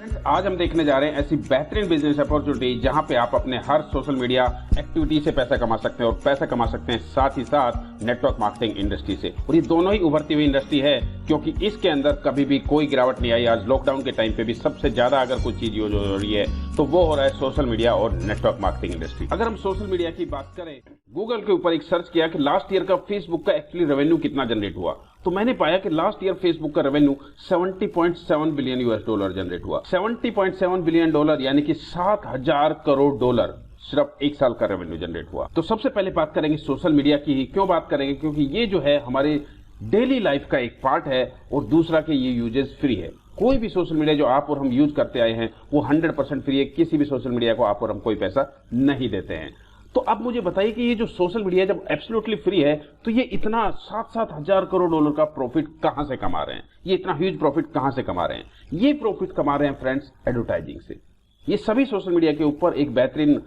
आज हम देखने जा रहे हैं ऐसी बेहतरीन बिजनेस अपॉर्चुनिटी जहां पे आप अपने हर सोशल मीडिया एक्टिविटी से पैसा कमा सकते हैं और पैसा कमा सकते हैं साथ ही साथ नेटवर्क मार्केटिंग इंडस्ट्री से। और ये दोनों ही उभरती हुई इंडस्ट्री है क्योंकि इसके अंदर कभी भी कोई गिरावट नहीं आई। आज लॉकडाउन के टाइम पे भी सबसे ज्यादा अगर कोई चीज यूज हो रही है तो वो हो रहा है सोशल मीडिया और नेटवर्क मार्केटिंग इंडस्ट्री। अगर हम सोशल मीडिया की बात करें, गूगल के ऊपर एक सर्च किया कि लास्ट ईयर का फेसबुक का एक्चुअली रेवेन्यू कितना जनरेट हुआ, तो मैंने पाया कि लास्ट ईयर फेसबुक का revenue 70.7 billion US dollar generate हुआ। 70.7 बिलियन डॉलर यानी कि 7,000 करोड़ डॉलर सिर्फ एक साल का रेवेन्यू जनरेट हुआ। तो सबसे पहले बात करेंगे सोशल मीडिया की। क्यों बात करेंगे? क्योंकि ये जो है हमारे डेली लाइफ का एक पार्ट है और दूसरा कि ये यूजेस फ्री है। कोई भी सोशल मीडिया जो आप और हम यूज करते आए हैं वो 100% फ्री है। किसी भी सोशल मीडिया को आप और हम कोई पैसा नहीं देते हैं। तो अब मुझे बताइए कि ये जो सोशल मीडिया जब एब्सोल्युटली फ्री है तो ये इतना 7-7 हजार करोड़ डॉलर का प्रॉफिट कहां से कमा रहे हैं? ये इतना ह्यूज प्रॉफिट कहां से कमा रहे हैं? ये प्रॉफिट कमा रहे हैं फ्रेंड्स एडवर्टाइजिंग से। ये सभी सोशल मीडिया के ऊपर एक बेहतरीन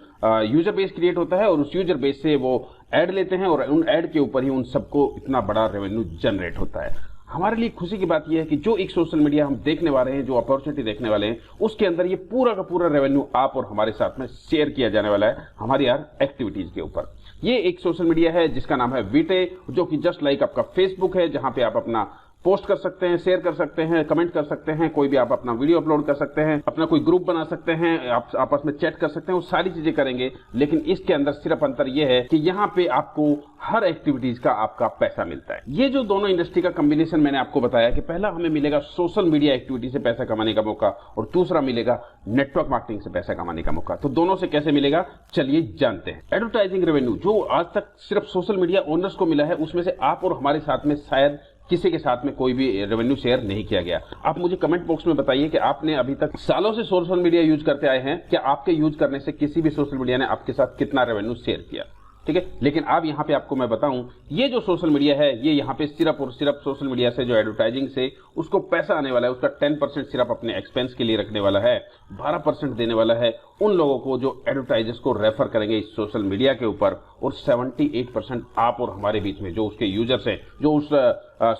यूजर बेस क्रिएट होता है और उस यूजर बेस से वो एड लेते हैं और उन एड के ऊपर ही उन सबको इतना बड़ा रेवेन्यू जनरेट होता है। हमारे लिए खुशी की बात यह है कि जो एक सोशल मीडिया हम देखने वाले हैं, जो अपॉर्चुनिटी देखने वाले हैं, उसके अंदर ये पूरा का पूरा रेवेन्यू आप और हमारे साथ में शेयर किया जाने वाला है हमारी यार एक्टिविटीज के ऊपर। ये एक सोशल मीडिया है जिसका नाम है वीटे, जो कि जस्ट लाइक आपका फेसबुक है, जहां पे आप अपना पोस्ट कर सकते हैं, शेयर कर सकते हैं, कमेंट कर सकते हैं, कोई भी आप अपना वीडियो अपलोड कर सकते हैं, अपना कोई ग्रुप बना सकते हैं, आप आपस में चैट कर सकते हैं, वो सारी चीजें करेंगे। लेकिन इसके अंदर सिर्फ अंतर यह है कि यहाँ पे आपको हर एक्टिविटीज का आपका पैसा मिलता है। ये जो दोनों इंडस्ट्री का कॉम्बिनेशन मैंने आपको बताया कि पहला हमें मिलेगा सोशल मीडिया एक्टिविटी से पैसा कमाने का मौका और दूसरा मिलेगा नेटवर्क मार्केटिंग से पैसा कमाने का मौका। तो दोनों से कैसे मिलेगा चलिए जानते हैं। एडवर्टाइजिंग रेवेन्यू जो आज तक सिर्फ सोशल मीडिया ओनर्स को मिला है, उसमें से आप और हमारे साथ में शायद किसी के साथ में कोई भी रेवेन्यू शेयर नहीं किया गया। आप मुझे कमेंट बॉक्स में बताइए कि आपने अभी तक सालों से सोशल मीडिया यूज करते आए हैं, क्या आपके यूज करने से किसी भी सोशल मीडिया ने आपके साथ कितना रेवेन्यू शेयर किया? ठीक है, लेकिन अब यहाँ पे आपको मैं बताऊं, ये जो सोशल मीडिया है ये यहाँ पे सिर्फ और सिर्फ सोशल मीडिया से जो एडवर्टाइजिंग से उसको पैसा आने वाला है, उसका 10% सिर्फ अपने एक्सपेंस के लिए रखने वाला है, 12% देने वाला है उन लोगों को जो एडवर्टाइजर्स को रेफर करेंगे इस सोशल मीडिया के ऊपर, और 78% आप और हमारे बीच में जो उसके यूजर्स हैं, जो उस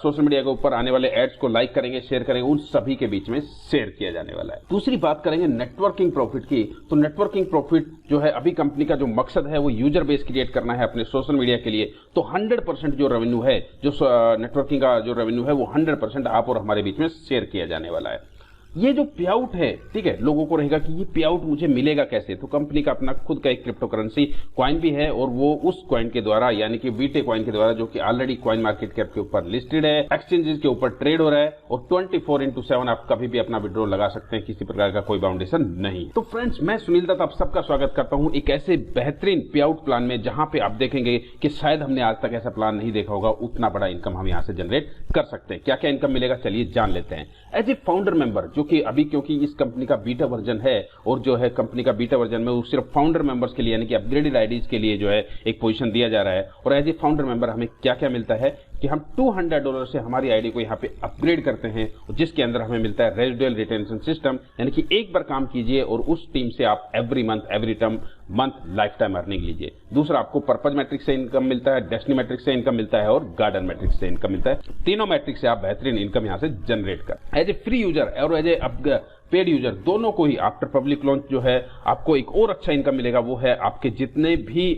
सोशल मीडिया के ऊपर आने वाले एड्स को लाइक करेंगे, शेयर करेंगे, उन सभी के बीच में शेयर किया जाने वाला है। दूसरी बात करेंगे नेटवर्किंग प्रॉफिट की। तो नेटवर्किंग प्रॉफिट जो है, अभी कंपनी का जो मकसद है वो यूजर बेस क्रिएट करना है अपने सोशल मीडिया के लिए। तो 100% जो रेवेन्यू है, जो नेटवर्किंग का जो रेवेन्यू है वो 100% आप और हमारे बीच में शेयर किया जाने वाला है। ये जो पे आउट है, ठीक है, लोगों को रहेगा कि ये पे आउट मुझे मिलेगा कैसे? तो कंपनी का अपना खुद का एक क्रिप्टो करेंसी कॉइन भी है और वो उस कॉइन के द्वारा यानी कि वीटे कॉइन के द्वारा, जो कि ऑलरेडी कॉइन मार्केट कैप के ऊपर लिस्टेड है, एक्सचेंजेस के ऊपर ट्रेड हो रहा है और 24/7 आप कभी भी अपना विड्रॉ लगा सकते हैं, किसी प्रकार का कोई बाउंडेशन नहीं। तो फ्रेंड्स, मैं सुनील दत्त आप सबका स्वागत करता हूं एक ऐसे बेहतरीन पे आउट प्लान में जहां पे आप देखेंगे कि शायद हमने आज तक ऐसा प्लान नहीं देखा होगा, उतना बड़ा इनकम हम यहां से जनरेट कर सकते हैं। क्या क्या इनकम मिलेगा चलिए जान लेते हैं। एज ए फाउंडर मेंबर, जो कि अभी क्योंकि इस कंपनी का बीटा वर्जन है और जो है कंपनी का बीटा वर्जन में वो सिर्फ फाउंडर मेंबर्स के लिए यानी कि अपग्रेडेड आईडीज के लिए जो है एक पोजीशन दिया जा रहा है। और एज ए फाउंडर मेंबर हमें क्या क्या मिलता है कि हम $200 से हमारी आईडी को यहाँ पे अपग्रेड करते हैं, जिसके अंदर हमें मिलता है रेजिडुअल रिटेंशन सिस्टम, यानी कि एक बार काम कीजिए और उस टीम से आप every month every term month life time earning लीजिए। दूसरा, आपको पर्पज मैट्रिक्स से इनकम मिलता है, डेस्टिनी मैट्रिक्स से इनकम मिलता है और गार्डन मैट्रिक्स से इनकम मिलता है। तीनों मैट्रिक्स से आप बेहतरीन इनकम यहाँ से जनरेट कर। एज ए फ्री यूजर और एज ए पेड यूजर दोनों को ही आफ्टर पब्लिक लॉन्च जो है आपको एक और अच्छा इनकम मिलेगा, वो है आपके जितने भी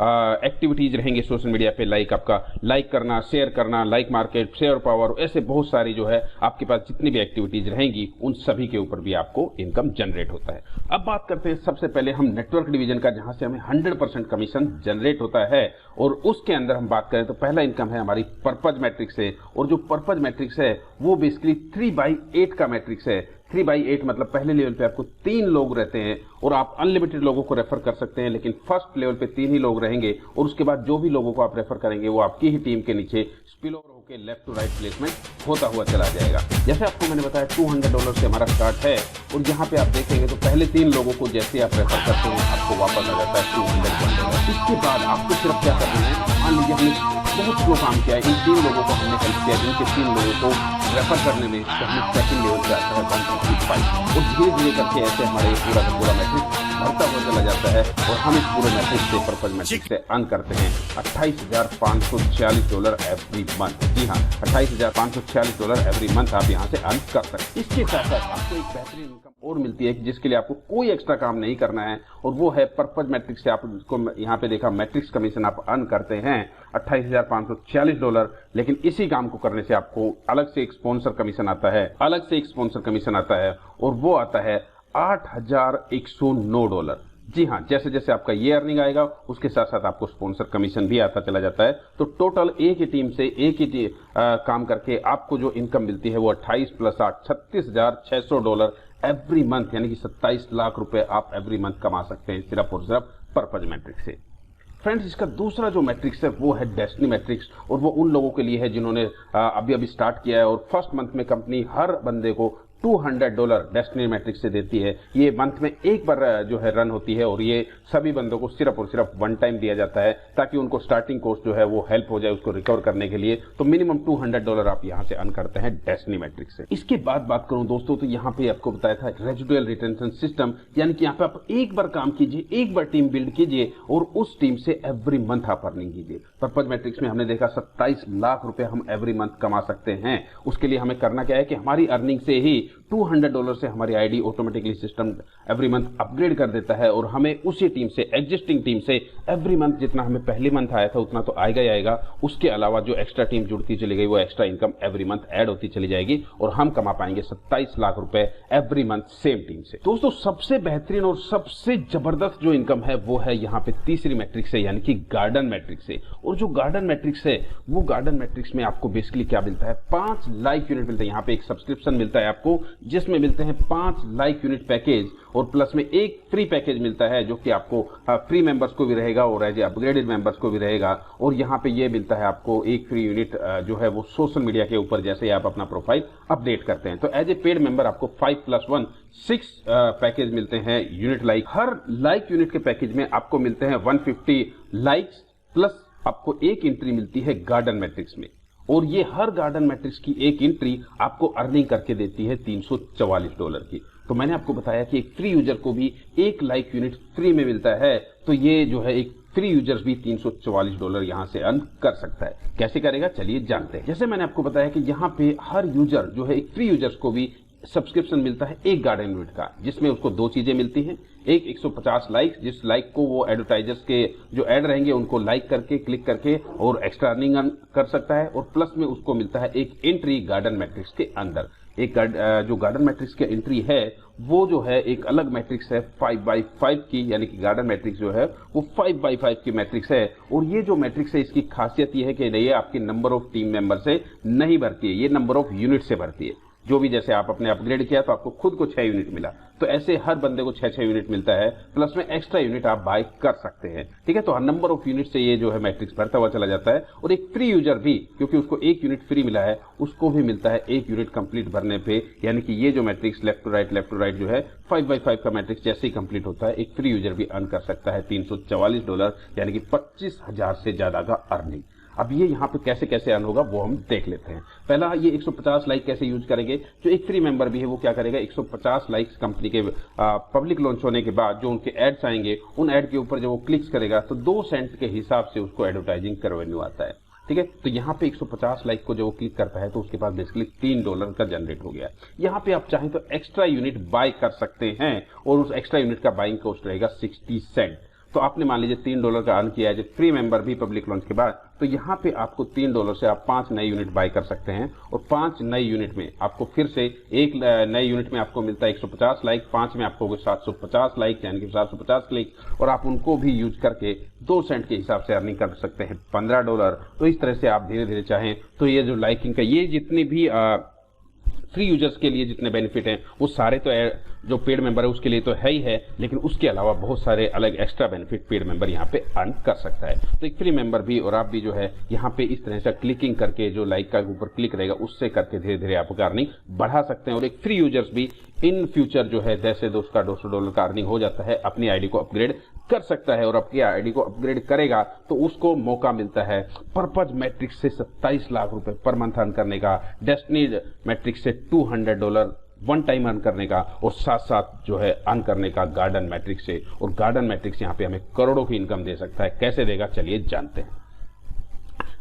एक्टिविटीज रहेंगे सोशल मीडिया पे, लाइक आपका लाइक करना, शेयर करना, लाइक मार्केट, शेयर पावर, ऐसे बहुत सारी जो है आपके पास जितनी भी एक्टिविटीज रहेंगी उन सभी के ऊपर भी आपको इनकम जनरेट होता है। अब बात करते हैं सबसे पहले हम नेटवर्क डिवीजन का, जहां से हमें 100% कमीशन जनरेट होता है। और उसके अंदर हम बात करें तो पहला इनकम है हमारी पर्पज मैट्रिक्स से, और जो पर्पज मैट्रिक्स है वो बेसिकली 3/8 का मैट्रिक्स है। 3/8 मतलब पहले लेवल पे आपको 3 लोग रहते हैं और आप अनलिमिटेड लोगों को रेफर कर सकते हैं, लेकिन फर्स्ट लेवल पे 3 ही लोग रहेंगे और उसके बाद जो भी लोगों को आप रेफर करेंगे वो आपकी ही टीम के नीचे स्पिल ओवर होकर लेफ्ट टू राइट प्लेसमेंट होता हुआ चला जाएगा। जैसे आपको मैंने बताया $200 से हमारा स्टार्ट है और यहाँ पे आप देखेंगे तो पहले 3 लोगों को जैसे आप रेफर करते हैं आपको वापस आ जाता है $200। इसके बाद आपको सिर्फ क्या करना है, मान लीजिए हमने बहुत स्लो काम किया है, इन 3 लोगों को हमने हेल्प किया, जिनके 3 लोगों को रेफर करने में तो हमें सेकंड लेवल पे आता है 155 और धीरे धीरे करके ऐसे हमारे पूरा का पूरा मैट्रिक बढ़ता हुआ चला जाता है और हम इस पूरे मैट्रिक्स से पर्पज मैट्रिक्स से अर्न करते हैं $28,546 एवरी मंथ। जी हाँ, $28,546 एवरी मंथ आप यहाँ से अर्न कर सकते हैं। इसके साथ साथ आपको एक बेहतरीन इनकम और मिलती है जिसके लिए आपको कोई एक्स्ट्रा काम नहीं करना है, और वो है पर्पज मैट्रिक्स से। आपको यहाँ पे देखा मैट्रिक्स कमीशन आप अर्न करते हैं $28,546, लेकिन इसी काम को करने से आपको अलग से एक स्पॉन्सर कमीशन आता है, और वो आता है $8,109। जी हाँ, जैसे जैसे आपका ये अर्निंग आएगा उसके साथ साथ आपको स्पॉन्सर कमीशन भी आता चला जाता है। तो टोटल एक ही टीम से काम करके आपको जो इनकम मिलती है वो 28 + 8 $36,600 एवरी मंथ, यानी कि 27 लाख रुपए आप एवरी मंथ कमा सकते हैं सिर्फ और सिर्फ पर्पज मैट्रिक्स से। फ्रेंड्स, इसका दूसरा जो मैट्रिक्स है वो है डेस्टिनी मैट्रिक्स, और वो उन लोगों के लिए है जिन्होंने अभी स्टार्ट किया है, और फर्स्ट मंथ में कंपनी हर बंदे को $200 डेस्टिनी मैट्रिक्स से देती है। ये मंथ में एक बार जो है रन होती है, और ये सभी बंदों को सिर्फ और सिर्फ वन टाइम दिया जाता है ताकि उनको स्टार्टिंग कॉस्ट जो है वो हेल्प हो जाए उसको रिकवर करने के लिए। तो मिनिमम $200 आप यहाँ से अर्न करते हैं डेस्टिनी मैट्रिक्स से। इसके बाद बात करूं दोस्तों, तो यहाँ पे आपको बताया था रेजिडुअल रिटेंशन सिस्टम, यानी कि यहाँ पे आप एक बार काम कीजिए, एक बार टीम बिल्ड कीजिए और उस टीम से एवरी मंथ आप अर्निंग कीजिए। पर्पज मैट्रिक्स में हमने देखा 27 लाख रुपए हम एवरी मंथ कमा सकते हैं। उसके लिए हमें करना क्या है कि हमारी अर्निंग से ही $200 से हमारी ID automatically system every month upgrade कर देता है, और हमें उसी टीम से, एग्जिस्टिंग टीम से एवरी मंथ जितना हमें पहले मंथ आया था उतना तो आएगा ही आएगा, उसके अलावा जो एक्स्ट्रा टीम जुड़ती चली गई वो extra income every month add होती चली जाएगी, और हम कमा पाएंगे 27 लाख रुपए एवरी मंथ सेम टीम से। दोस्तों, सबसे बेहतरीन और सबसे जबरदस्त जो इनकम है वो है यहाँ पे तीसरी मैट्रिक्स है, यानी कि गार्डन मैट्रिक्स से। और जो गार्डन मैट्रिक्स है वो गार्डन मैट्रिक्स में आपको बेसिकली क्या मिलता है, 5 लाइक यूनिट मिलता है। यहाँ पे एक सब्सक्रिप्शन मिलता है आपको जिसमें मिलते हैं 5 लाइक यूनिट पैकेज, और प्लस में एक फ्री पैकेज मिलता है जो कि आपको फ्री मेंबर्स को भी रहेगा और एज ए अपग्रेडेड मेंबर्स को भी रहेगा। और यहाँ पे ये मिलता है आपको एक फ्री यूनिट जो है वो सोशल मीडिया के ऊपर जैसे ही आप अपना प्रोफाइल अपडेट करते हैं। तो एज ए पेड मेंबर आपको 5+1 6 पैकेज मिलते हैं यूनिट लाइक। हर लाइक यूनिट के पैकेज में आपको मिलते हैं 150 लाइक्स, प्लस आपको एक एंट्री मिलती है गार्डन मैट्रिक्स में, और ये हर गार्डन मैट्रिक्स की एक एंट्री आपको अर्निंग करके देती है $344 की। तो मैंने आपको बताया कि एक फ्री यूजर को भी एक लाइक यूनिट फ्री में मिलता है, तो ये जो है एक फ्री यूजर्स भी $344 यहाँ से अर्न कर सकता है। कैसे करेगा चलिए जानते हैं। जैसे मैंने आपको बताया कि यहाँ पे हर यूजर जो है एक फ्री यूजर्स को भी सब्सक्रिप्शन मिलता है एक गार्डन यूनिट का, जिसमें उसको 2 चीजें मिलती हैं। एक 150 लाइक, जिस लाइक को वो एडवर्टाइजर्स के जो ऐड रहेंगे उनको लाइक करके, क्लिक करके और एक्स्ट्रा अर्निंग कर सकता है, और प्लस में उसको मिलता है एक एंट्री गार्डन मैट्रिक्स के अंदर। एक जो गार्डन मैट्रिक्स की एंट्री है वो जो है एक अलग मैट्रिक्स है 5x5 की, यानी कि गार्डन मैट्रिक्स जो है वो 5x5 की मैट्रिक्स है। और ये जो मैट्रिक्स है इसकी खासियत ये है कि ये आपके नंबर ऑफ टीम मेंबर से नहीं भरती है, ये नंबर ऑफ यूनिट से भरती है। जो भी जैसे आप अपने अपग्रेड किया तो आपको खुद को 6 यूनिट मिला, तो ऐसे हर बंदे को 6 यूनिट मिलता है, प्लस में एक्स्ट्रा यूनिट आप बाय कर सकते हैं। ठीक है, तो हर नंबर ऑफ यूनिट से ये जो है मैट्रिक्स बढ़ता हुआ चला जाता है। और एक फ्री यूजर भी, क्योंकि उसको 1 यूनिट फ्री मिला है, उसको भी मिलता है 1 यूनिट कंप्लीट भरने पे, यानी कि ये जो मैट्रिक्स लेफ्ट टू राइट जो है 5x5 का मैट्रिक्स जैसे ही कंप्लीट होता है एक फ्री यूजर भी अर्न कर सकता है $344, यानी कि 25,000 से ज्यादा का अर्निंग। अब ये यहाँ पे कैसे कैसे अर्न होगा वो हम देख लेते हैं। पहला, ये 150 लाइक कैसे यूज करेंगे। जो एक फ्री मेंबर भी है वो क्या करेगा, 150 लाइक्स कंपनी के पब्लिक लॉन्च होने के बाद जो उनके एड्स आएंगे उन एड के ऊपर जब वो क्लिक्स करेगा तो 2 सेंट के हिसाब से उसको एडवर्टाइजिंग का रेवेन्यू आता है। ठीक है, तो यहाँ पे 150 लाइक को जब वो क्लिक करता है तो उसके पास बेसिकली $3 का जनरेट हो गया। यहाँ पे आप चाहें तो एक्स्ट्रा यूनिट बाय कर सकते हैं, और उस एक्स्ट्रा यूनिट का बाइंग कॉस्ट रहेगा 60 सेंट। तो आपने मान लीजिए $3 का अर्न किया है जब फ्री मेंबर भी पब्लिक लॉन्च के बाद, तो यहाँ पे आपको $3 से आप 5 नए यूनिट बाय कर सकते हैं, और 5 नए यूनिट में आपको फिर से एक नए यूनिट में आपको मिलता है 150 लाइक, 5 में आपको 750 लाइक यानी कि 750 क्लिक, और आप उनको भी यूज करके 2 सेंट के हिसाब से अर्निंग कर सकते हैं $15। तो इस तरह से आप धीरे धीरे चाहें तो ये जो लाइकिंग का ये जितनी भी फ्री यूजर्स के लिए जितने बेनिफिट हैं वो सारे तो जो पेड मेंबर है उसके लिए तो है ही है, लेकिन उसके अलावा बहुत सारे अलग एक्स्ट्रा बेनिफिट पेड मेंबर यहाँ पे अर्न कर सकता है। तो एक फ्री मेंबर भी और आप भी जो है यहाँ पे इस तरह से क्लिकिंग करके जो लाइक का ऊपर क्लिक रहेगा उससे करके धीरे धीरे आप अर्निंग बढ़ा सकते हैं। और एक फ्री यूजर्स भी इन फ्यूचर जो है जैसे उसका $200 का अर्निंग हो जाता है अपनी आईडी को अपग्रेड कर सकता है, और अपनी आईडी को अपग्रेड करेगा तो उसको मौका मिलता है पर्पज मैट्रिक्स से 27 लाख रुपए पर मंथ अर्न करने का, डेस्टिनी मैट्रिक्स से $200 वन टाइम अर्न करने का और साथ साथ जो है अर्न करने का गार्डन मैट्रिक्स से। और गार्डन मैट्रिक्स यहाँ पे हमें करोड़ों की इनकम दे सकता है। कैसे देगा, चलिए जानते हैं।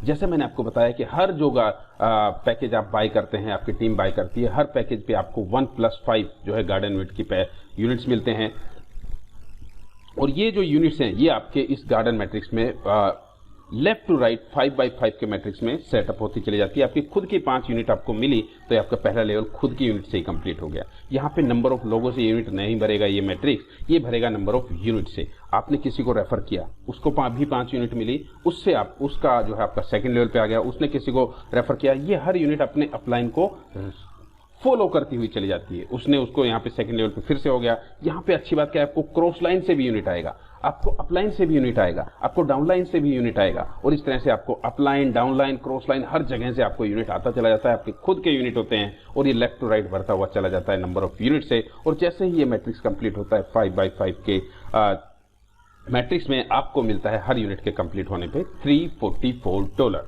जैसे मैंने आपको बताया कि हर जो पैकेज आप बाय करते हैं, आपकी टीम बाय करती है, हर पैकेज पे आपको 1+5 जो है गार्डन यूनिट की यूनिट्स मिलते हैं। और ये जो यूनिट्स हैं ये आपके इस गार्डन मैट्रिक्स में लेफ्ट टू राइट 5x5 के मैट्रिक्स में सेटअप होती चली जाती है। आपकी खुद की 5 यूनिट आपको मिली तो ये आपका पहला लेवल खुद की यूनिट से ही कंप्लीट हो गया। यहाँ पे नंबर ऑफ लोगों से यूनिट नहीं भरेगा ये मैट्रिक्स, ये भरेगा नंबर ऑफ यूनिट से। आपने किसी को रेफर किया, उसको भी 5 यूनिट मिली, उससे आप उसका जो है आपका सेकंड लेवल पे आ गया, उसने किसी को रेफर किया, ये हर यूनिट अपने अपलाइन को फॉलो करती हुई चली जाती है। उसने उसको यहाँ पे सेकंड लेवल पे फिर से हो गया। यहाँ पे अच्छी बात क्या है, आपको क्रॉस लाइन से भी यूनिट आएगा, आपको अपलाइन से भी यूनिट आएगा, आपको डाउनलाइन से भी यूनिट आएगा। और इस तरह से आपको अपलाइन, डाउनलाइन, क्रॉस लाइन हर जगह से आपको यूनिट आता चला जाता है। आपके खुद के यूनिट होते हैं और ये लेफ्ट टू राइट बढ़ता हुआ चला जाता है नंबर ऑफ यूनिट से। और जैसे ही ये मैट्रिक्स कंप्लीट होता है 5x5 के मैट्रिक्स में आपको मिलता है हर यूनिट के कंप्लीट होने पे $344।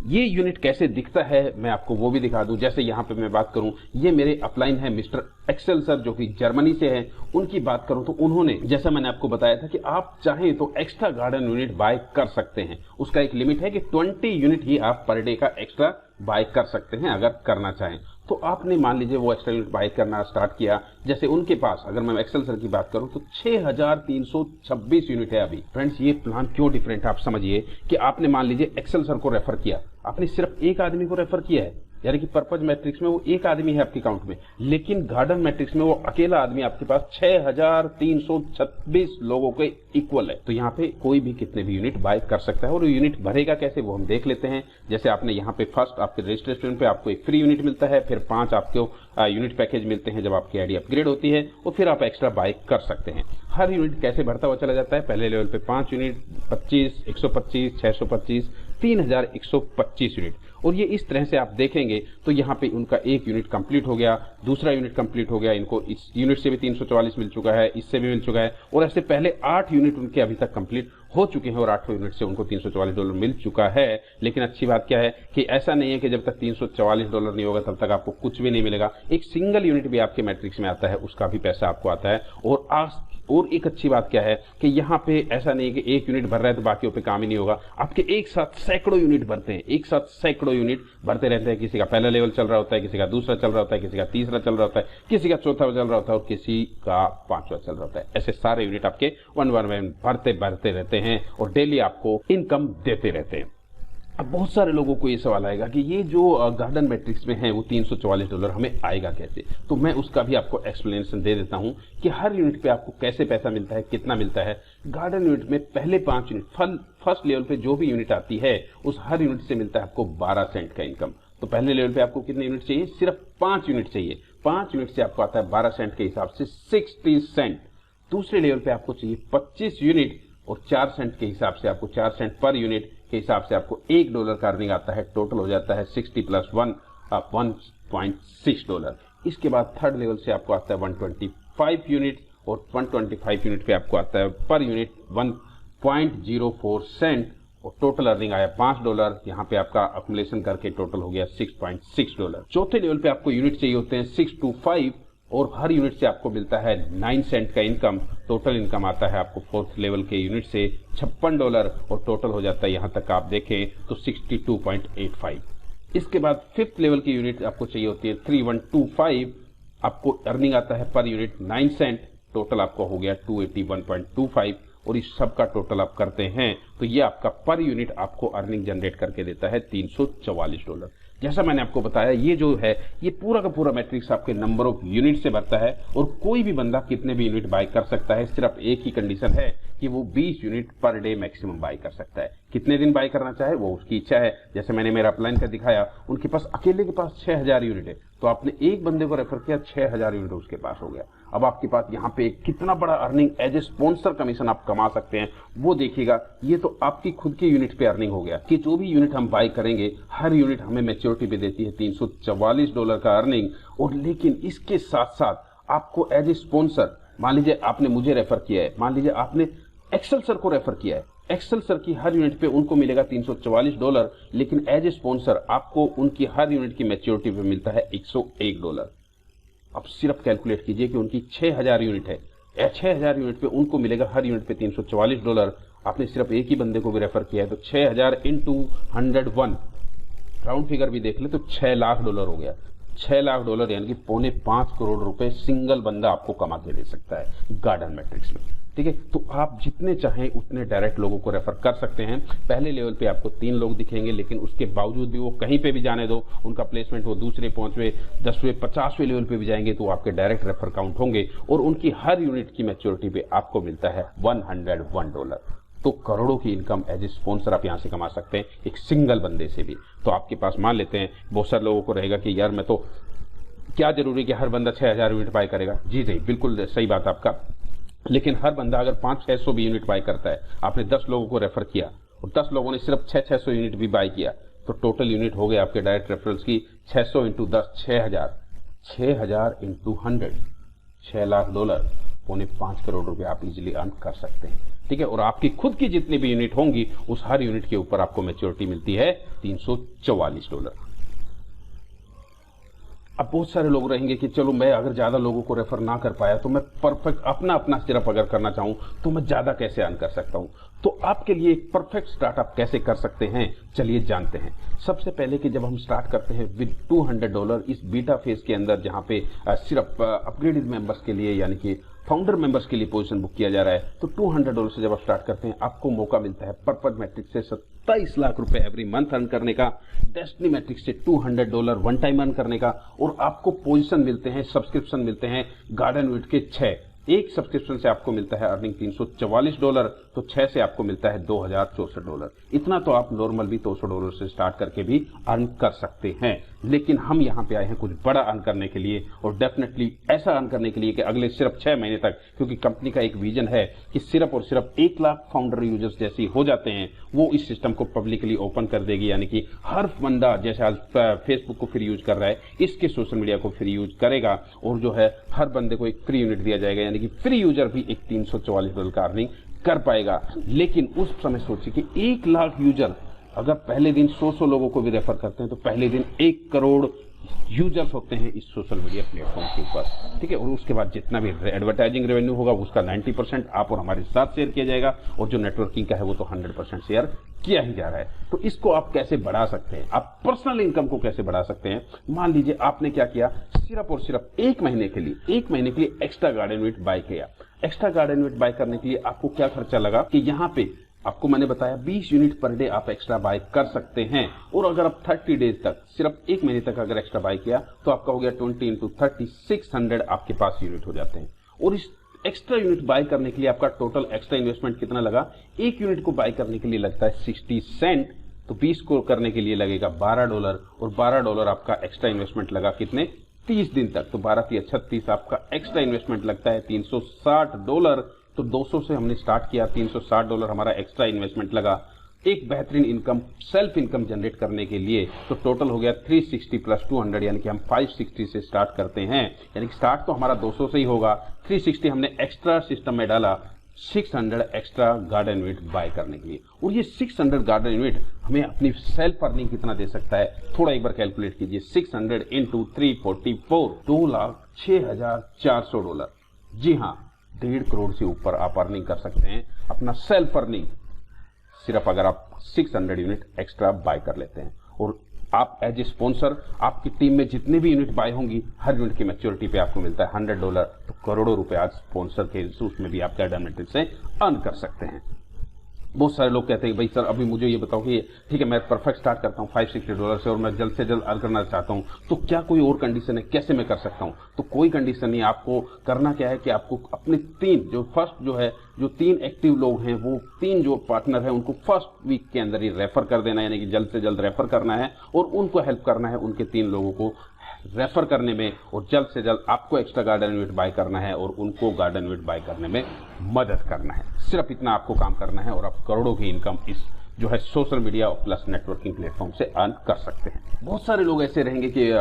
ये यूनिट कैसे दिखता है मैं आपको वो भी दिखा दूं। जैसे यहाँ पे मैं बात करूं, ये मेरे अपलाइन है मिस्टर एक्सेल सर जो कि जर्मनी से है। उनकी बात करूं तो उन्होंने, जैसा मैंने आपको बताया था कि आप चाहें तो एक्स्ट्रा गार्डन यूनिट बाय कर सकते हैं। उसका एक लिमिट है कि 20 यूनिट ही आप पर डे का एक्स्ट्रा बाय कर सकते हैं अगर करना चाहें। तो आपने मान लीजिए वो एक्स्ट्रा यूनिट बाय करना स्टार्ट किया। जैसे उनके पास अगर मैं एक्सेल सर की बात करूं तो 6326 यूनिट है अभी। फ्रेंड्स ये प्लान क्यों डिफरेंट है आप समझिए कि आपने मान लीजिए एक्सेल सर को रेफर किया, आपने सिर्फ एक आदमी को रेफर किया है, यानी कि पर्पज मैट्रिक्स में वो एक आदमी है आपके अकाउंट में, लेकिन गार्डन मैट्रिक्स में वो अकेला आदमी आपके पास 6326 लोगों के इक्वल है। तो यहाँ पे कोई भी कितने भी यूनिट बाय कर सकता है। और यूनिट भरेगा कैसे वो हम देख लेते हैं। जैसे आपने यहाँ पे फर्स्ट आपके रजिस्ट्रेशन पे आपको एक फ्री यूनिट मिलता है, फिर 5 आपको यूनिट पैकेज मिलते हैं जब आपकी आईडी अपग्रेड होती है, और फिर आप एक्स्ट्रा बाय कर सकते हैं। हर यूनिट कैसे बढ़ता हुआ चला जाता है, पहले लेवल पे 5 यूनिट, 25, 125, 625, 3125 यूनिट। और ये इस तरह से आप देखेंगे तो यहाँ पे उनका एक यूनिट कंप्लीट हो गया, दूसरा यूनिट कंप्लीट हो गया, इनको इस यूनिट से भी 344 मिल चुका है, इससे भी मिल चुका है, और ऐसे पहले 8 यूनिट उनके अभी तक कंप्लीट हो चुके हैं और 8 यूनिट से उनको $344 मिल चुका है। लेकिन अच्छी बात क्या है कि ऐसा नहीं है कि जब तक $344 नहीं होगा तब तक आपको कुछ भी नहीं मिलेगा। एक सिंगल यूनिट भी आपके मैट्रिक्स में आता है, उसका भी पैसा आपको आता है। और एक अच्छी बात क्या है कि यहाँ पे ऐसा नहीं है कि एक यूनिट भर रहा है तो बाकियों पे काम ही नहीं होगा। आपके एक साथ सैकड़ों यूनिट भरते हैं, एक साथ सैकड़ों यूनिट भरते रहते हैं। किसी का पहला लेवल चल रहा होता है, किसी का दूसरा चल रहा होता है, किसी का तीसरा चल रहा होता है, किसी का चौथा चल रहा होता है और किसी का 5वां चल रहा होता है। ऐसे सारे यूनिट आपके वन भरते रहते हैं और डेली आपको इनकम देते रहते हैं। अब बहुत सारे लोगों को ये सवाल आएगा कि ये जो गार्डन मैट्रिक्स में है वो $344 हमें आएगा कैसे। तो मैं उसका भी आपको एक्सप्लेनेशन दे देता हूं कि हर यूनिट पे आपको कैसे पैसा मिलता है, कितना मिलता है। गार्डन यूनिट में पहले 5 यूनिट फर्स्ट लेवल पे जो भी यूनिट आती है उस हर यूनिट से मिलता है आपको 12 सेंट का इनकम। तो पहले लेवल पे आपको कितने यूनिट चाहिए, सिर्फ 5 यूनिट चाहिए। 5 यूनिट से आपको आता है 12 सेंट के हिसाब से 60 सेंट। दूसरे लेवल पे आपको चाहिए 25 यूनिट और 4 सेंट के हिसाब से आपको 4 सेंट पर यूनिट के हिसाब से आपको $1 का अर्निंग आता है। टोटल हो जाता है 60 + 1 $1.6। इसके बाद थर्ड लेवल से आपको आता है 125 यूनिट और 125 यूनिट पे आपको आता है पर यूनिट 1.04 सेंट और टोटल अर्निंग आया $5। यहाँ पे आपका अक्यूमुलेशन करके टोटल हो गया $6.6। चौथे लेवल पे आपको यूनिट चाहिए होते हैं 6 to 5 और हर यूनिट से आपको मिलता है 9 सेंट का इनकम। टोटल इनकम आता है आपको फोर्थ लेवल के यूनिट से $56 और टोटल हो जाता है यहाँ तक आप देखें तो 62.85। इसके बाद फिफ्थ लेवल की यूनिट आपको चाहिए होती है 3125। आपको अर्निंग आता है पर यूनिट 9 सेंट। टोटल आपको हो गया 281.25 और इस सब का टोटल आप करते हैं तो ये आपका पर यूनिट आपको अर्निंग जनरेट करके देता है $344। जैसा मैंने आपको बताया ये जो है ये पूरा का पूरा मैट्रिक्स आपके नंबर ऑफ यूनिट से भरता है और कोई भी बंदा कितने भी यूनिट बाय कर सकता है। सिर्फ एक ही कंडीशन है कि वो 20 unit per day maximum bye कर सकता है। कितने दिन बाय करना चाहे वो उसकी इच्छा है। जैसे मैंने मेरा अपलाइन का दिखाया, उनके पास अकेले के पास 6000 यूनिट है तो आपने एक बंदे को रेफर किया, 6000 यूनिट उसके पास हो गया। अब आपके पास यहाँ पे कितना बड़ा earning as a sponsor commission आप कमा सकते हैं वो देखिएगा। ये तो आपकी खुद की यूनिट पे अर्निंग हो गया कि जो भी यूनिट हम बाय करेंगे हर यूनिट हमें मैच्योरिटी पे देती है $344 का अर्निंग। और लेकिन इसके साथ साथ आपको एज ए स्पॉन्सर, मान लीजिए आपने मुझे रेफर किया है, मान लीजिए आपने एक्सेल सर को रेफर किया है, एक्सेल सर की हर यूनिट पे उनको मिलेगा $344, लेकिन एज ए स्पॉन्सर आपको उनकी हर यूनिट की मैच्योरिटी पे मिलता है $101। अब सिर्फ कैलकुलेट कीजिए कि उनकी 6000 यूनिट है, 6000 यूनिट पे उनको मिलेगा हर यूनिट पे $344। आपने सिर्फ एक ही बंदे को भी रेफर किया है तो 6000 इंटू 101, राउंड फिगर भी देख ले तो $6 लाख हो गया। $6 लाख यानी कि $4.25 करोड़ रुपए सिंगल बंदा आपको कमा के दे सकता है गार्डन मैट्रिक्स में। ठीक है, तो आप जितने चाहें उतने डायरेक्ट लोगों को रेफर कर सकते हैं। पहले लेवल पे आपको 3 लोग दिखेंगे, लेकिन उसके बावजूद भी वो कहीं पे भी जाने दो, उनका प्लेसमेंट वो दूसरे 5वें 10वें 50वें लेवल पे भी जाएंगे तो आपके डायरेक्ट रेफर काउंट होंगे और उनकी हर यूनिट की मैच्योरिटी पे आपको मिलता है $101। तो करोड़ों की इनकम एज ए स्पॉन्सर आप यहां से कमा सकते हैं एक सिंगल बंदे से भी। तो आपके पास मान लेते हैं बहुत सारे लोगों को रहेगा कि यार मैं तो क्या जरूरी कि हर बंदा 6000 यूनिट बाय करेगा। जी जी बिल्कुल सही बात आपका, लेकिन हर बंदा अगर 500-600 भी यूनिट बाय करता है, आपने 10 लोगों को रेफर किया और 10 लोगों ने सिर्फ 600 यूनिट भी बाय किया तो टोटल यूनिट हो गए आपके डायरेक्ट रेफरल्स की 600 इंटू 10 6000, 6000 इंटू 100 $6 लाख, $4.25 करोड़ रुपए आप इजीली अर्न कर सकते हैं। ठीक है, और आपकी खुद की जितनी भी यूनिट होंगी उस हर यूनिट के ऊपर आपको मैच्योरिटी मिलती है $344। अब बहुत सारे लोग रहेंगे कि चलो मैं अगर ज्यादा लोगों को रेफर ना कर पाया तो मैं परफेक्ट अपना सिर्फ अगर करना चाहूं तो मैं ज्यादा कैसे अर्न कर सकता हूं। तो आपके लिए एक परफेक्ट स्टार्टअप कैसे कर सकते हैं, चलिए जानते हैं। सबसे पहले कि जब हम स्टार्ट करते हैं विद $200 इस बीटा फेज के अंदर, जहां पे सिर्फ अपग्रेडेड मेंबर्स के लिए यानी कि फाउंडर मेंबर्स के लिए पोजीशन बुक किया जा रहा है, तो $200 से जब आप स्टार्ट करते हैं आपको मौका मिलता है पर्पज मैट्रिक्स से 27 लाख रुपए एवरी मंथ अर्न करने का, डेस्टिनी मैट्रिक्स से $200 वन टाइम अर्न करने का, और आपको पोजीशन मिलते हैं, सब्सक्रिप्शन मिलते हैं गार्डन वीट के 6। एक सब्सक्रिप्शन से आपको मिलता है अर्निंग $344, तो 6 से आपको मिलता है $2064। इतना तो आप नॉर्मल भी $200 से स्टार्ट करके भी अर्न कर सकते हैं। लेकिन हम यहाँ पे आए हैं कुछ बड़ा अर्न करने के लिए, और डेफिनेटली ऐसा अर्न करने के लिए कि अगले सिर्फ 6 महीने तक, क्योंकि कंपनी का एक विजन है कि सिर्फ और सिर्फ 1 लाख फाउंडर यूजर्स जैसे हो जाते हैं वो इस सिस्टम को पब्लिकली ओपन कर देगी। यानी कि हर बंदा जैसे आज फेसबुक को फ्री यूज कर रहा है, इसके सोशल मीडिया को फ्री यूज करेगा, और जो है हर बंदे को एक फ्री यूनिट दिया जाएगा, यानी कि फ्री यूजर भी एक $344 का अर्निंग कर पाएगा। लेकिन उस समय सोचिए कि 1 लाख यूजर अगर पहले दिन 100 लोगों को भी रेफर करते हैं तो पहले दिन 1 करोड़ यूजर्स होते हैं इस सोशल मीडिया प्लेटफॉर्म के ऊपर। ठीक है, और उसके बाद जितना भी एडवर्टाइजिंग रेवेन्यू होगा उसका 90% आप और हमारे साथ शेयर किया जाएगा, और जो नेटवर्किंग का है वो तो 100% शेयर किया ही जा रहा है। तो इसको आप कैसे बढ़ा सकते हैं, आप पर्सनल इनकम को कैसे बढ़ा सकते हैं। मान लीजिए आपने क्या किया, सिर्फ और सिर्फ 1 महीने के लिए एक्स्ट्रा गार्डन वीट बाय किया। एक्स्ट्रा गार्डन वीट बाय करने के लिए आपको क्या खर्चा लगा कि यहाँ पे आपको मैंने बताया 20 यूनिट पर डे आप एक्स्ट्रा बाय कर सकते हैं, और अगर आप 30 डेज तक सिर्फ 1 महीने तक अगर एक्स्ट्रा बाय किया तो आपका हो गया 20 इंटू 30 600 आपके पास यूनिट हो जाते हैं। और इस एक्स्ट्रा यूनिट बाय करने के लिए आपका टोटल एक्स्ट्रा इन्वेस्टमेंट कितना लगा, 1 यूनिट को बाय करने के लिए लगता है 60 सेंट, तो 20 को करने के लिए लगेगा $12, और $12 आपका एक्स्ट्रा इन्वेस्टमेंट लगा कितने 30 दिन तक, तो 12 × 36 आपका एक्स्ट्रा इन्वेस्टमेंट लगता है $360। तो 200 से हमने स्टार्ट किया, $360 हमारा एक्स्ट्रा इन्वेस्टमेंट लगा एक बेहतरीन इनकम, सेल्फ इनकम जनरेट करने के लिए। तो टोटल हो गया 360 + 200, यानी कि हम 560 से स्टार्ट करते हैं, यानी कि स्टार्ट तो हमारा 200 से ही होगा। 360 हमने एक्स्ट्रा सिस्टम में डाला, 600 एक्स्ट्रा गार्डन यूनिट बाय करने के लिए। और ये 600 गार्डन यूनिट हमें अपनी सेल्फ अर्निंग कितना दे सकता है, थोड़ा एक बार कैलकुलेट कीजिए। 600 इंटू 344 $2,06,400। जी हाँ, 1.5 करोड़ से ऊपर आप अर्निंग कर सकते हैं अपना सेल्फ अर्निंग, सिर्फ अगर आप 600 यूनिट एक्स्ट्रा बाय कर लेते हैं। और आप एज ए स्पॉन्सर आपकी टीम में जितने भी यूनिट बाय होंगी हर यूनिट की मैच्योरिटी पे आपको मिलता है $100, तो करोड़ों रुपए आज स्पॉन्सर के उसमें भी आप गार्डन मैट्रिक्स से अर्न कर सकते हैं। बहुत सारे लोग कहते हैं भाई सर अभी मुझे ये बताओ कि ठीक है मैं परफेक्ट स्टार्ट करता हूँ $560 से और मैं जल्द से जल्द अर्न करना चाहता हूँ, तो क्या कोई और कंडीशन है, कैसे मैं कर सकता हूँ। तो कोई कंडीशन नहीं, आपको करना क्या है कि आपको अपने 3 एक्टिव लोग हैं, वो 3 जो पार्टनर हैं उनको फर्स्ट वीक के अंदर ही रेफर कर देना है, यानी कि जल्द से जल्द रेफर करना है और उनको हेल्प करना है उनके 3 लोगों को रेफर करने में, और जल्द से जल्द आपको एक्स्ट्रा गार्डन यूनिट बाय करना है और उनको गार्डन यूनिट बाय करने में मदद करना है। सिर्फ इतना आपको काम करना है और आप करोड़ों की इनकम इस जो है social media plus networking platform से अर्न कर सकते हैं। बहुत सारे लोग ऐसे रहेंगे कि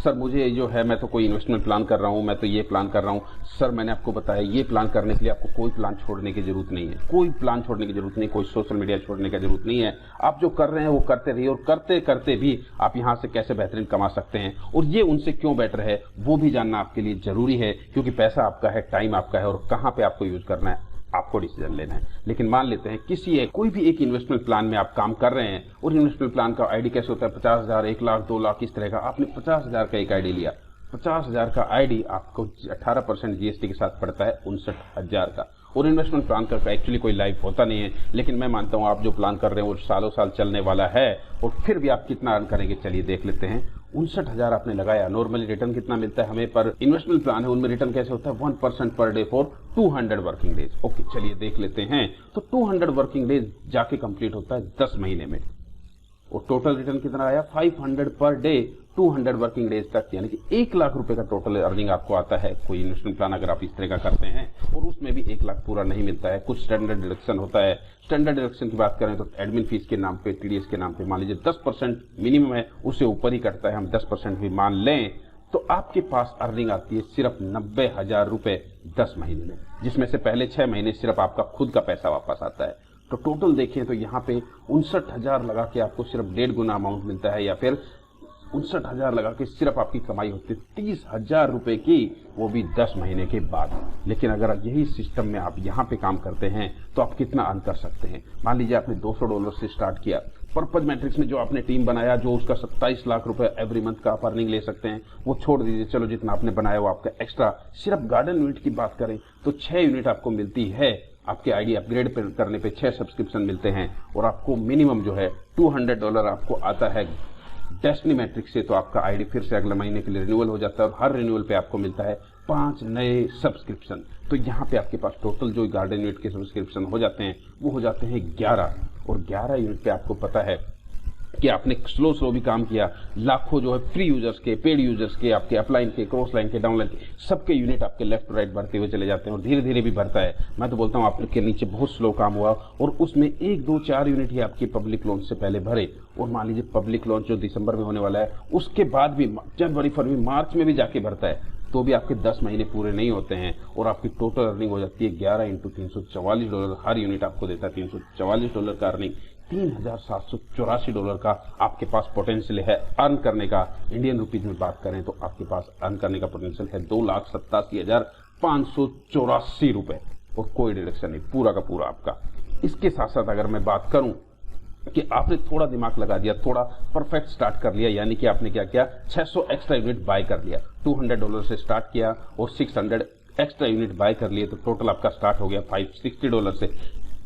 सर मुझे जो है मैं तो कोई इन्वेस्टमेंट प्लान कर रहा हूं, मैं तो ये प्लान कर रहा हूं। सर मैंने आपको बताया ये प्लान करने के लिए आपको कोई प्लान छोड़ने की जरूरत नहीं है, कोई प्लान छोड़ने की जरूरत नहीं, कोई सोशल मीडिया छोड़ने की जरूरत नहीं है। आप जो कर रहे हैं वो करते रहिए और करते करते भी आप यहां से कैसे बेहतरीन कमा सकते हैं और ये उनसे क्यों बेटर है वो भी जानना आपके लिए जरूरी है, क्योंकि पैसा आपका है, टाइम आपका है और कहां पे आपको यूज करना है आपको डिसीजन लेना है। लेकिन मान लेते हैं कोई भी एक इन्वेस्टमेंट प्लान में आप काम कर रहे हैं और इन्वेस्टमेंट प्लान का आईडी कैसे होता है, 50,000, 1 लाख, 2 लाख, इस तरह का। आपने 50,000 का एक आईडी लिया, 50,000 का आईडी आपको 18% जीएसटी के साथ पड़ता है 59,000 का। और इन्वेस्टमेंट प्लान का एक्चुअली कोई लाइफ होता नहीं है, लेकिन मैं मानता हूं आप जो प्लान कर रहे हैं वो सालों साल चलने वाला है और फिर भी आप कितना अर्न करेंगे चलिए देख लेते हैं। 59,000 आपने लगाया, नॉर्मली रिटर्न कितना मिलता है हमें पर इन्वेस्टमेंट प्लान है उनमें रिटर्न कैसे होता है 1% per day for 200 working days. Okay चलिए देख लेते हैं। तो 200 वर्किंग डेज जाके कंप्लीट होता है 10 महीने में और टोटल रिटर्न कितना आया 500 पर डे 200 वर्किंग डेज तक, यानी कि 1 लाख रुपए का टोटल अर्निंग आपको आता है कोई इन्वेस्टमेंट प्लान अगर आप इस तरह का करते हैं। और उसमें भी 1 लाख पूरा नहीं मिलता है, कुछ स्टैंडर्ड डिडक्शन होता है। स्टैंडर्ड डिडक्शन की बात करें तो एडमिन फीस के नाम पे, टीडीएस के नाम पे मान लीजिए 10% मिनिमम है, उससे ऊपर ही कटता है, हम 10% भी मान लें तो आपके पास अर्निंग आती है सिर्फ 90,000 रुपए 10 महीने में, जिसमें से पहले 6 महीने सिर्फ आपका खुद का पैसा वापस आता है। तो टोटल देखें तो यहाँ पे 59,000 लगा के आपको सिर्फ 1.5 गुना अमाउंट मिलता है, या फिर 59,000 लगा के सिर्फ आपकी कमाई होती है 30,000 रुपए की, वो भी 10 महीने के बाद। लेकिन अगर यही सिस्टम में आप यहाँ पे काम करते हैं तो आप कितना अर्न कर सकते हैं। मान लीजिए आपने $200 से स्टार्ट किया, पर्पज मैट्रिक्स में जो आपने टीम बनाया जो उसका 27 लाख रुपए एवरी मंथ का आप अर्निंग ले सकते हैं, वो छोड़ दीजिए, चलो जितना आपने बनाया वो आपका एक्स्ट्रा। सिर्फ गार्डन यूनिट की बात करें तो 6 यूनिट आपको मिलती है, आपके आईडी अपग्रेड करने पे 6 सब्सक्रिप्शन मिलते हैं और आपको मिनिमम जो है $200 आपको आता है डेस्टिनी मैट्रिक्स से। तो आपका आईडी फिर से अगले महीने के लिए रिन्यूअल हो जाता है और हर रिन्यूअल पे आपको मिलता है 5 नए सब्सक्रिप्शन। तो यहाँ पे आपके पास टोटल जो गार्डन यूनिट के सब्सक्रिप्शन हो जाते हैं वो हो जाते हैं 11, और 11 यूनिट पे आपको पता है कि आपने स्लो भी काम किया, लाखों जो है फ्री यूजर्स के, पेड यूजर्स के, आपके अपलाइन के, क्रॉस लाइन के, डाउनलाइन के, सबके यूनिट आपके लेफ्ट राइट बढ़ते हुए चले जाते हैं और धीरे धीरे भी बढ़ता है। मैं तो बोलता हूं आपके नीचे बहुत स्लो काम हुआ और उसमें 1, 2, 4 यूनिट ही आपकी पब्लिक लॉन्च से पहले भरे। और मान लीजिए पब्लिक लॉन्च जो दिसंबर में होने वाला है उसके बाद भी जनवरी, फरवरी, मार्च में भी जाके भरता है, तो भी आपके 10 महीने पूरे नहीं होते हैं और आपकी टोटल अर्निंग हो जाती है 11 × $344। हर यूनिट आपको देता है $344 का अर्निंग, $3,784 का आपके पास पोटेंशियल है अर्न करने का। इंडियन रुपीज में बात करें तो आपके पास अर्न करने का पोटेंशियल है 2,87,584 रुपए और कोई डिडक्शन नहीं, पूरा का पूरा आपका। इसके साथ साथ अगर मैं बात करूं कि आपने थोड़ा दिमाग लगा दिया, थोड़ा परफेक्ट स्टार्ट कर लिया, यानी कि आपने क्या किया 600 एक्स्ट्रा यूनिट बाय कर लिया, $200 से स्टार्ट किया और 600 एक्स्ट्रा यूनिट बाय कर लिए, तो टोटल आपका स्टार्ट हो गया $560 से।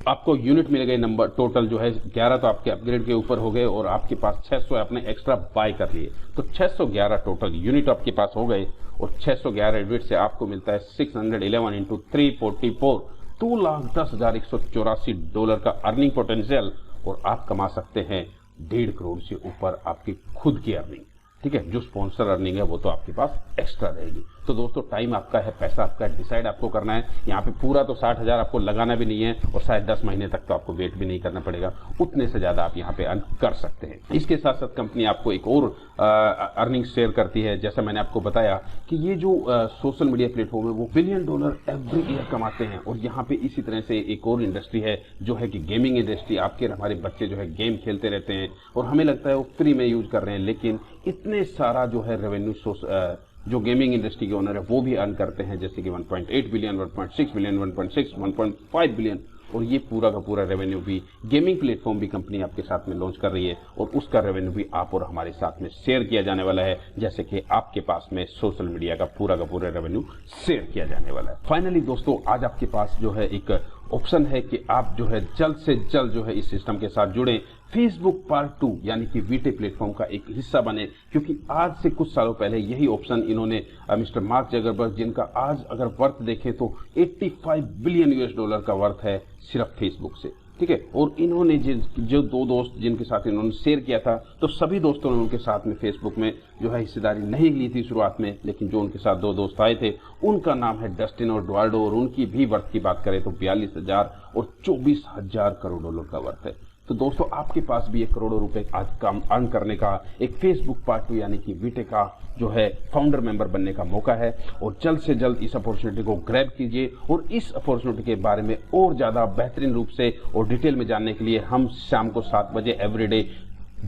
आपको यूनिट मिल गए नंबर टोटल जो है 11 तो आपके अपग्रेड के ऊपर हो गए और आपके पास 600 आपने एक्स्ट्रा बाय कर लिए, तो 611 टोटल यूनिट आपके पास हो गए और 611 यूनिट से आपको मिलता है 611 × 344 $2,10,184 का अर्निंग पोटेंशियल और आप कमा सकते हैं 1.5 करोड़ से ऊपर आपकी खुद की अर्निंग। ठीक है, जो स्पॉन्सर अर्निंग है वो तो आपके पास एक्स्ट्रा रहेगी। तो दोस्तों टाइम आपका है, पैसा आपका है, डिसाइड आपको करना है। यहाँ पे पूरा तो 60,000 आपको लगाना भी नहीं है और शायद 10 महीने तक तो आपको वेट भी नहीं करना पड़ेगा, उतने से ज्यादा आप यहाँ पे अर्न कर सकते हैं। इसके साथ साथ कंपनी आपको एक और अर्निंग शेयर करती है। जैसा मैंने आपको बताया कि ये जो सोशल मीडिया प्लेटफॉर्म है वो $1 बिलियन एवरी ईयर कमाते हैं। और यहाँ पे इसी तरह से एक और इंडस्ट्री है जो है कि गेमिंग इंडस्ट्री। आपके हमारे बच्चे जो है गेम खेलते रहते हैं और हमें लगता है वो फ्री में यूज कर रहे हैं, लेकिन इतने सारा जो है रेवेन्यू जो गेमिंग इंडस्ट्री के ओनर है वो भी अर्न करते हैं, जैसे कि 1.8 बिलियन, 1.6 बिलियन, 1.6, 1.5 बिलियन। और ये पूरा का पूरा रेवेन्यू भी गेमिंग प्लेटफॉर्म भी कंपनी आपके साथ में लॉन्च कर रही है और उसका रेवेन्यू भी आप और हमारे साथ में शेयर किया जाने वाला है, जैसे कि आपके पास में सोशल मीडिया का पूरा रेवेन्यू शेयर किया जाने वाला है। फाइनली दोस्तों आज आपके पास जो है एक ऑप्शन है कि आप जो है जल्द से जल्द जो है इस सिस्टम के साथ जुड़ें, फेसबुक पार्ट 2 यानी कि वीटे प्लेटफॉर्म का एक हिस्सा बने, क्योंकि आज से कुछ सालों पहले यही ऑप्शन इन्होंने मिस्टर मार्क जगरबर्ग, जिनका आज अगर वर्थ देखें तो $85 बिलियन का वर्थ है सिर्फ फेसबुक से। ठीक है, और इन्होंने जो 2 दोस्त जिनके साथ इन्होंने शेयर किया था, तो सभी दोस्तों ने उनके साथ में फेसबुक में जो है हिस्सेदारी नहीं ली थी शुरुआत में, लेकिन जो उनके साथ 2 दोस्त आए थे उनका नाम है डस्टिन और एडुआर्डो और उनकी भी वर्थ की बात करें तो 42,000 और $24,000 करोड़ का वर्थ है। तो दोस्तों आपके पास भी 1 करोड़ रुपए आज काम अर्न करने का एक फेसबुक पार्ट 2 यानी कि वीटे का जो है फाउंडर मेंबर बनने का मौका है, और जल्द से जल्द इस अपॉर्चुनिटी को ग्रैब कीजिए। और इस अपॉर्चुनिटी के बारे में और ज्यादा बेहतरीन रूप से और डिटेल में जानने के लिए हम शाम को 7 बजे एवरीडे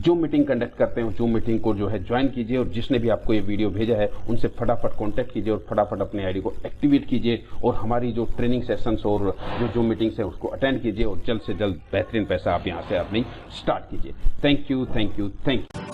जूम मीटिंग कंडक्ट करते हैं। जूम मीटिंग को जो है ज्वाइन कीजिए, और जिसने भी आपको ये वीडियो भेजा है उनसे फटाफट कांटेक्ट कीजिए और फटाफट अपने आईडी को एक्टिवेट कीजिए, और हमारी जो ट्रेनिंग सेशंस और जो जूम मीटिंग्स है उसको अटेंड कीजिए, और जल्द से जल्द बेहतरीन पैसा आप यहाँ से अपनी स्टार्ट कीजिए। Thank you, thank you, thank you.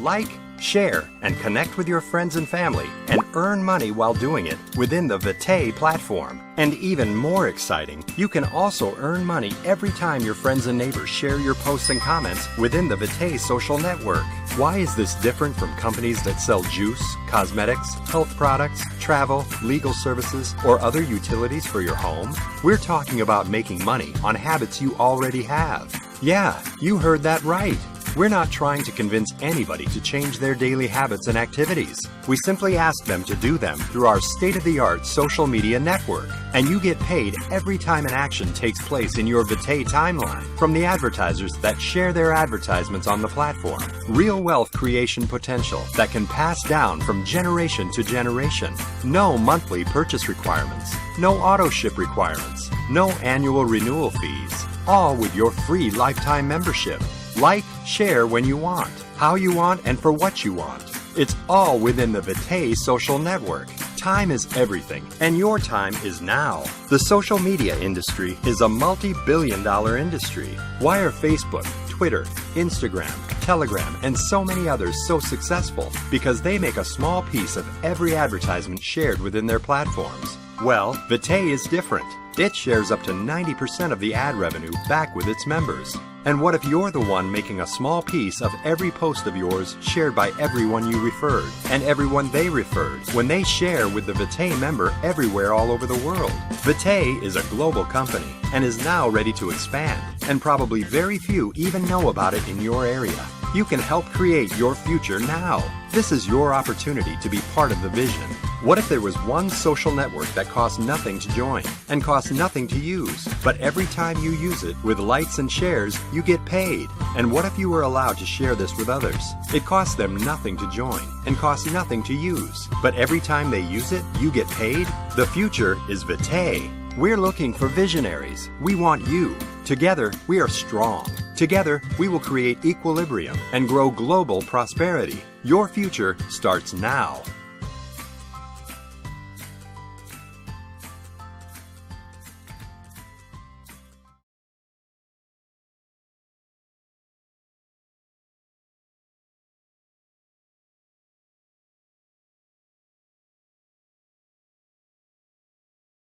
Like, share, and connect with your friends and family and earn money while doing it within the Vitay platform. And even more exciting, you can also earn money every time your friends and neighbors share your posts and comments within the Vitay social network. Why is this different from companies that sell juice, cosmetics, health products, travel, legal services, or other utilities for your home? We're talking about making money on habits you already have. Yeah, you heard that right. We're not trying to convince anybody to change their daily habits and activities. We simply ask them to do them through our state-of-the-art social media network. And you get paid every time an action takes place in your Vitay timeline from the advertisers that share their advertisements on the platform. Real wealth creation potential that can pass down from generation to generation. No monthly purchase requirements. No auto ship requirements. No annual renewal fees. All with your free lifetime membership. Like, share when you want, how you want, and for what you want. It's all within the Vitay social network. Time is everything, and your time is now. The social media industry is a multi-billion-dollar industry. Why are Facebook, Twitter, Instagram, Telegram, and so many others so successful? Because they make a small piece of every advertisement shared within their platforms. Well, Vitay is different. It shares up to 90% of the ad revenue back with its members. And what if you're the one making a small piece of every post of yours shared by everyone you referred, and everyone they referred, when they share with the Vitay member everywhere all over the world? Vitay is a global company and is now ready to expand, and probably very few even know about it in your area. You can help create your future now. This is your opportunity to be part of the vision. What if there was one social network that costs nothing to join and costs nothing to use, but every time you use it with likes and shares, you get paid? And what if you were allowed to share this with others? It costs them nothing to join and costs nothing to use, but every time they use it, you get paid? The future is Vitay. We're looking for visionaries. We want you. Together, we are strong. Together, we will create equilibrium and grow global prosperity. Your future starts now.